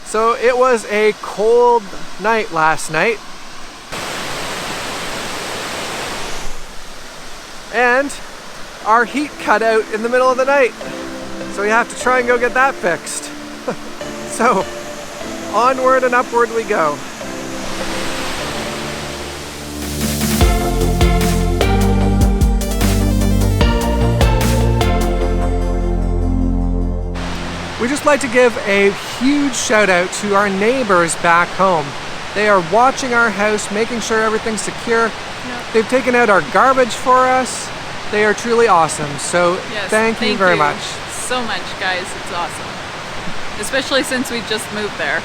So it was a cold night last night. And our heat cut out in the middle of the night. So we have to try and go get that fixed. So onward and upward we go. We'd just like to give a huge shout out to our neighbors back home. They are watching our house, making sure everything's secure. They've taken out our garbage for us. They are truly awesome. So yes, thank you very much. So much, guys. It's awesome. Especially since we just moved there.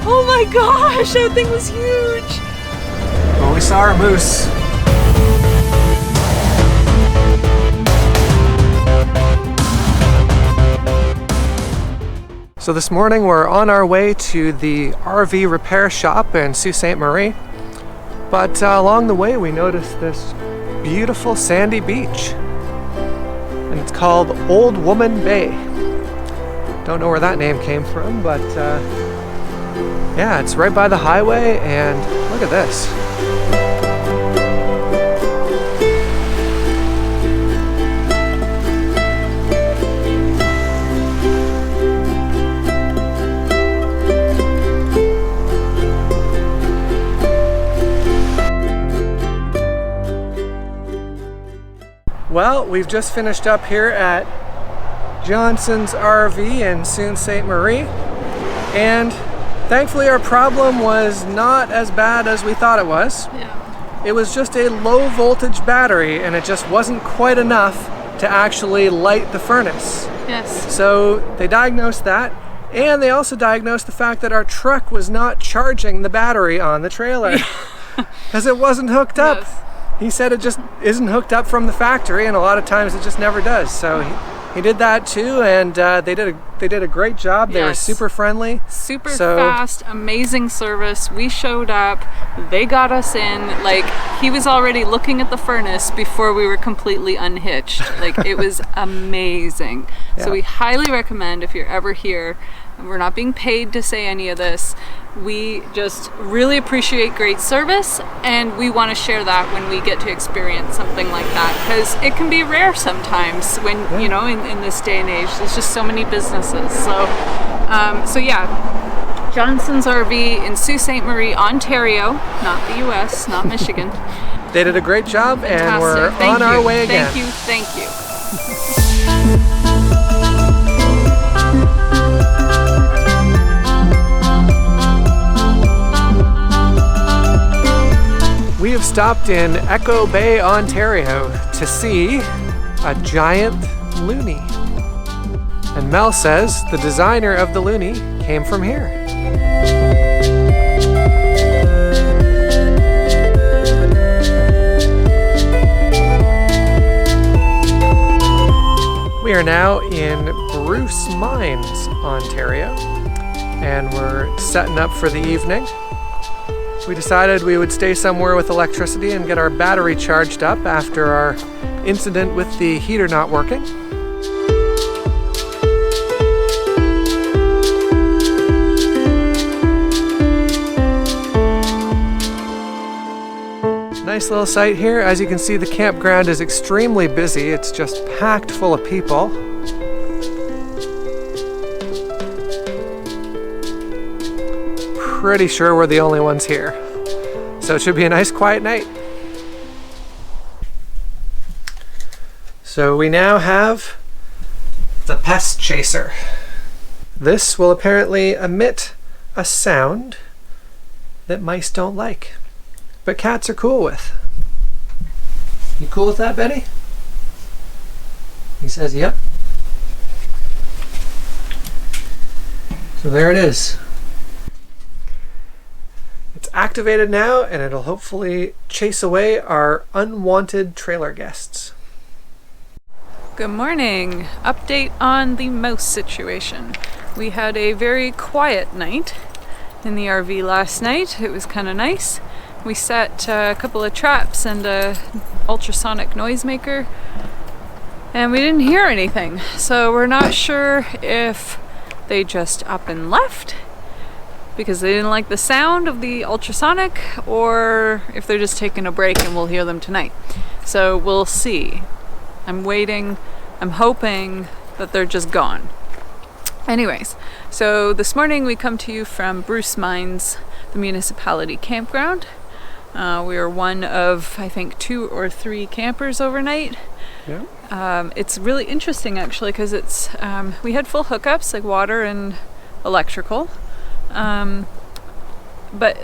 Oh my gosh, that thing was huge! Well, we saw our moose. So this morning we're on our way to the RV repair shop in Sault Ste Marie. But along the way we noticed this beautiful sandy beach. And it's called Old Woman Bay. Don't know where that name came from, but yeah, it's right by the highway, and look at this. Well, we've just finished up here at Johnson's RV in Sault Ste Marie, and thankfully our problem was not as bad as we thought it was. Yeah. It was just a low voltage battery, and it just wasn't quite enough to actually light the furnace. Yes. So they diagnosed that, and they also diagnosed the fact that our truck was not charging the battery on the trailer because it wasn't hooked up. Yes. He said it just isn't hooked up from the factory, and a lot of times it just never does. So he did that too, and they did a great job. They were super friendly, super fast, amazing service. We showed up, they got us in. Like, he was already looking at the furnace before we were completely unhitched. Like, it was amazing. Yeah. So we highly recommend, if you're ever here. We're not being paid to say any of this. We just really appreciate great service, and we want to share that when we get to experience something like that, because it can be rare sometimes when, you know, in this day and age, there's just so many businesses. So, so yeah, Johnson's RV in Sault Ste Marie, Ontario, not the US, not Michigan. They did a great job. Fantastic. And we're Thank on our way again. Thank you. We have stopped in Echo Bay, Ontario to see a giant loonie. And Mel says the designer of the loonie came from here. We are now in Bruce Mines, Ontario, and we're setting up for the evening. We decided we would stay somewhere with electricity and get our battery charged up after our incident with the heater not working. Nice little site here. As you can see, the campground is extremely busy. It's just packed full of people. Pretty sure we're the only ones here. So it should be a nice quiet night. So we now have the pest chaser. This will apparently emit a sound that mice don't like, but cats are cool with. You cool with that, Betty? He says, yep. So there it is. It's activated now, and it'll hopefully chase away our unwanted trailer guests. Good morning. Update on the mouse situation. We had a very quiet night in the RV last night. It was kind of nice. We set a couple of traps and a ultrasonic noisemaker, and we didn't hear anything. So we're not sure if they just up and left because they didn't like the sound of the ultrasonic, or if they're just taking a break and we'll hear them tonight. So we'll see. I'm waiting. I'm hoping that they're just gone. Anyways, so this morning we come to you from Bruce Mines, the municipality campground. We are one of, I think, 2 or 3 campers overnight. Yeah. It's really interesting actually because it's we had full hookups like water and electrical, but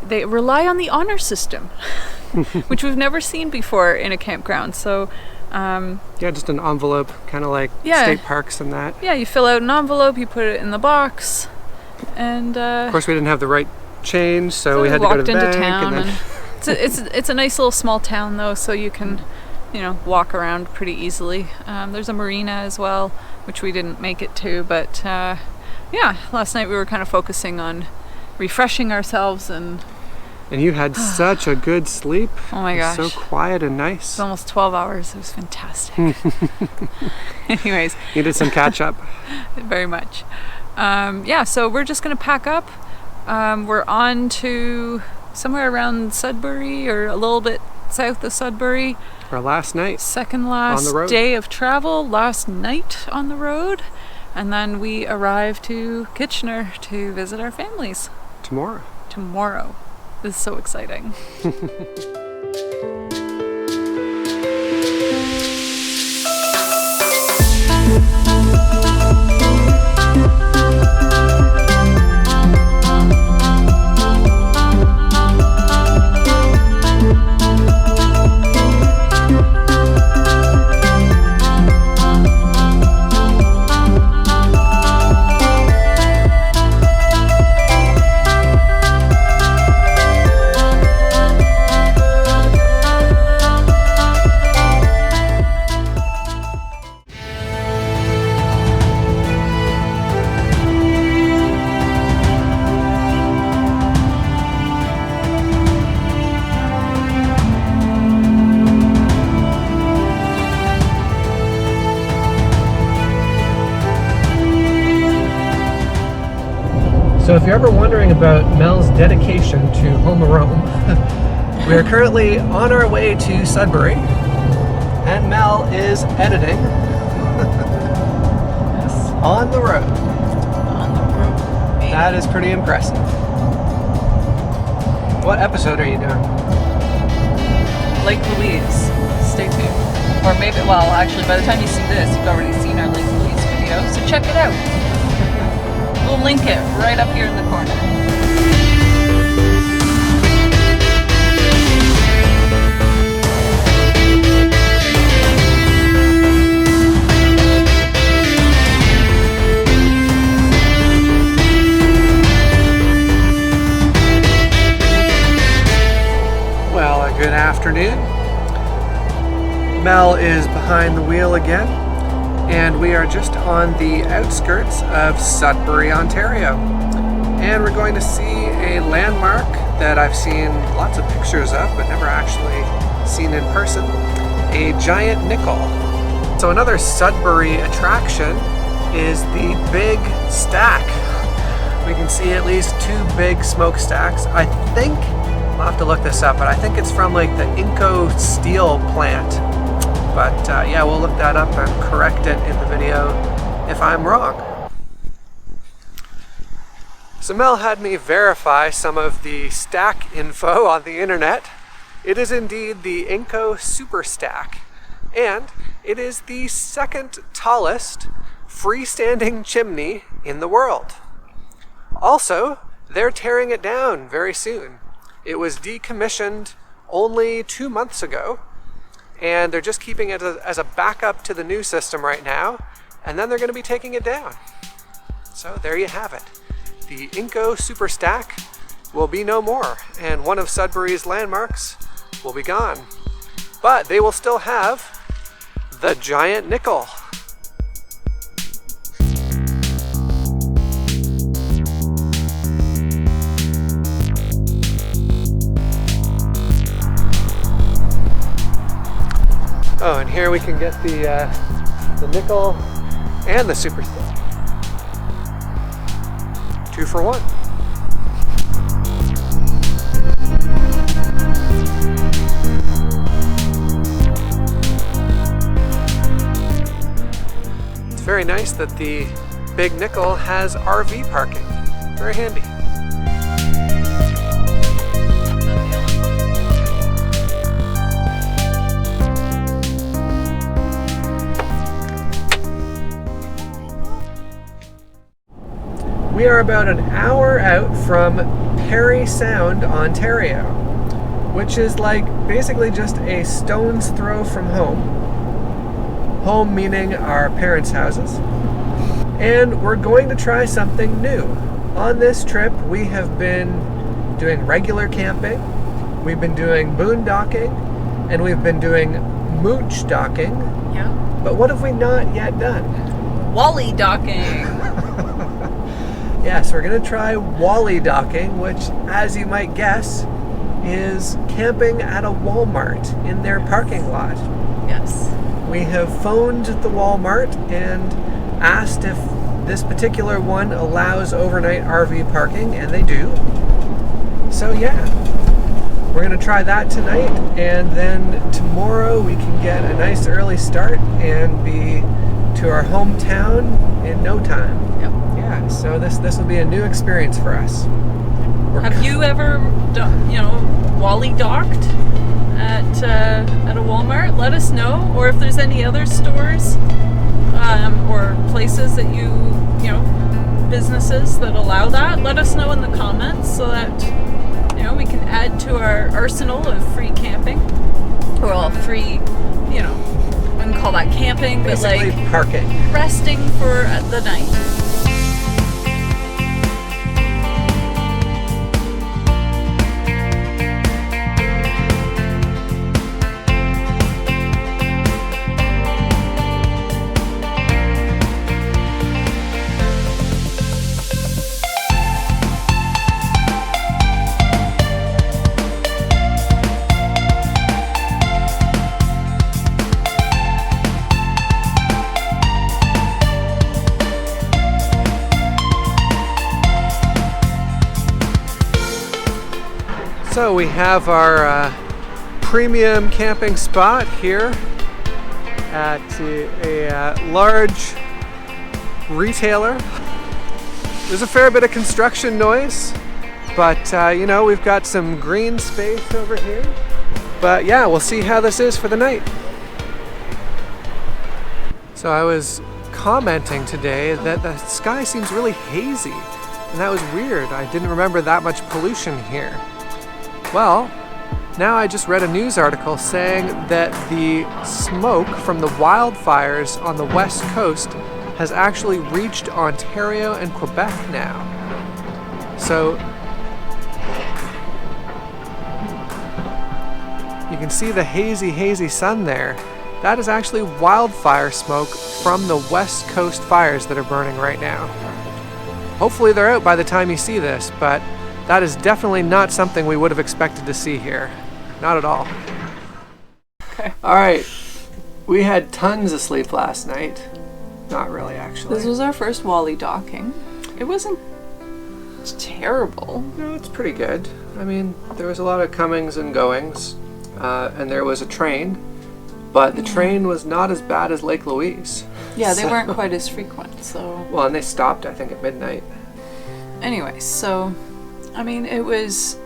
they rely on the honor system, which we've never seen before in a campground. So yeah, just an envelope, kind of like state parks and that. Yeah, you fill out an envelope, you put it in the box, and of course we didn't have the right change, so we had to go to the bank. Town and then it's a nice little small town though, so you can walk around pretty easily. There's a marina as well, which we didn't make it to, but yeah, last night we were kind of focusing on refreshing ourselves and you had such a good sleep. Oh my gosh. So quiet and nice. It's almost 12 hours. It was fantastic. Anyways. Needed some catch up. Very much. Yeah, so we're just going to pack up. We're on to somewhere around Sudbury or a little bit south of Sudbury. Our last night. Second last on the road. Day of travel, last night on the road. And then we arrive to Kitchener to visit our families. Tomorrow. This is so exciting. So if you're ever wondering about Mel's dedication to Home A Roam, we are currently on our way to Sudbury, and Mel is editing on the road. That is pretty impressive. What episode are you doing? Lake Louise. Stay tuned. Or maybe, well, actually, by the time you see this, you've already seen our Lake Louise video, so check it out. We'll link it right up here in the corner. Well, a good afternoon. Mel is behind the wheel again, and we are just on the outskirts of Sudbury, Ontario. And we're going to see a landmark that I've seen lots of pictures of, but never actually seen in person, a giant nickel. So another Sudbury attraction is the Big Stack. We can see at least 2 big smokestacks. I think, I'll have to look this up, but I think it's from like the Echo steel plant. But yeah, we'll look that up and correct it in the video if I'm wrong. So Mel had me verify some of the stack info on the internet. It is indeed the Echo Super Stack, and it is the 2nd tallest freestanding chimney in the world. Also, they're tearing it down very soon. It was decommissioned only 2 months ago, and they're just keeping it as a backup to the new system right now, and then they're going to be taking it down. So there you have it. The Echo Super Stack will be no more, and one of Sudbury's landmarks will be gone. But they will still have the giant nickel. Oh, and here we can get the nickel and the super stick. 2 for 1. It's very nice that the Big Nickel has RV parking. Very handy. We are about an hour out from Parry Sound, Ontario, which is like basically just a stone's throw from home. Home meaning our parents' houses. And we're going to try something new. On this trip, we have been doing regular camping, we've been doing boondocking, and we've been doing mooch docking. Yeah. But what have we not yet done? Wally docking. Yes, we're going to try Wally docking, which, as you might guess, is camping at a Walmart in their parking lot. Yes. We have phoned the Walmart and asked if this particular one allows overnight RV parking, and they do. So yeah, we're going to try that tonight, and then tomorrow we can get a nice early start and be to our hometown in no time. Yep. Yeah, so this will be a new experience for us. Have you ever Wally docked at a Walmart? Let us know, or if there's any other stores or places that businesses that allow that. Let us know in the comments so that we can add to our arsenal of free camping, or free, I wouldn't call that camping, basically but like parking, resting for the night. So we have our premium camping spot here at a large retailer. There's a fair bit of construction noise, but we've got some green space over here. But yeah, we'll see how this is for the night. So I was commenting today that the sky seems really hazy, and that was weird. I didn't remember that much pollution here. Well, now I just read a news article saying that the smoke from the wildfires on the west coast has actually reached Ontario and Quebec now. So you can see the hazy sun there. That is actually wildfire smoke from the west coast fires that are burning right now. Hopefully they're out by the time you see this, but that is definitely not something we would have expected to see here. Not at all. Okay. Alright, we had tons of sleep last night. Not really, actually. This was our first Wally docking. It wasn't terrible. No, it's pretty good. I mean, there was a lot of comings and goings, and there was a train, but the train was not as bad as Lake Louise. Yeah, they weren't quite as frequent, so... Well, and they stopped, I think, at midnight. Anyway, so... I mean, it was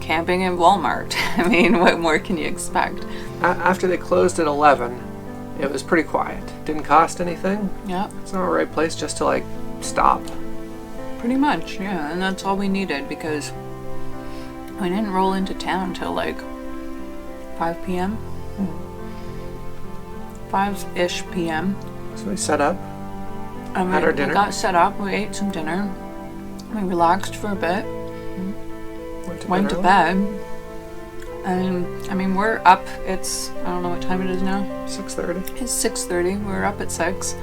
camping in Walmart. I mean, what more can you expect? After they closed at 11, it was pretty quiet. Didn't cost anything. Yeah. It's not a right place just to, stop. Pretty much, yeah. And that's all we needed, because we didn't roll into town till 5 p.m. 5-ish p.m. So we set up, had our dinner. We got set up, we ate some dinner. We relaxed for a bit, went to bed, and I mean, we're up. It's, I don't know what time it is now. 6:30. It's 6:30. We're up at 6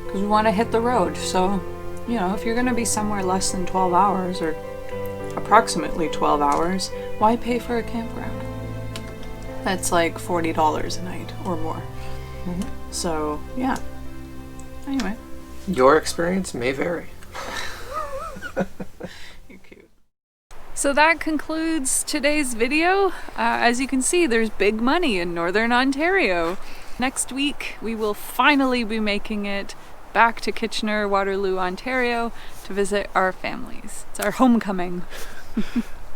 because we want to hit the road. So, if you're going to be somewhere less than 12 hours or approximately 12 hours, why pay for a campground? it's like $40 a night or more. So, yeah. Anyway. Your experience may vary. You're cute. So that concludes today's video. As you can see, there's big money in Northern Ontario. Next week, we will finally be making it back to Kitchener, Waterloo, Ontario to visit our families. It's our homecoming.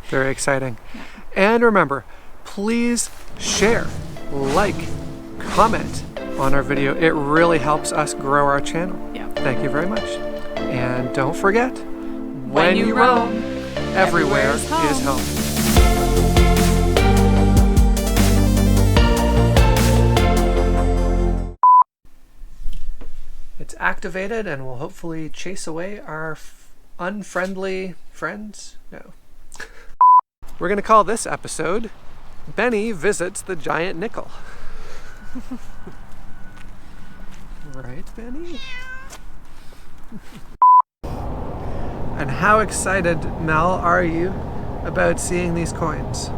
Very exciting. Yeah. And remember, please share, like, comment on our video. It really helps us grow our channel. Yeah. Thank you very much. And don't forget, when you roam, everywhere is home. It's activated and will hopefully chase away our unfriendly friends. No. We're going to call this episode Benny Visits the Giant Nickel. Right, Benny? And how excited, Mel, are you about seeing these coins?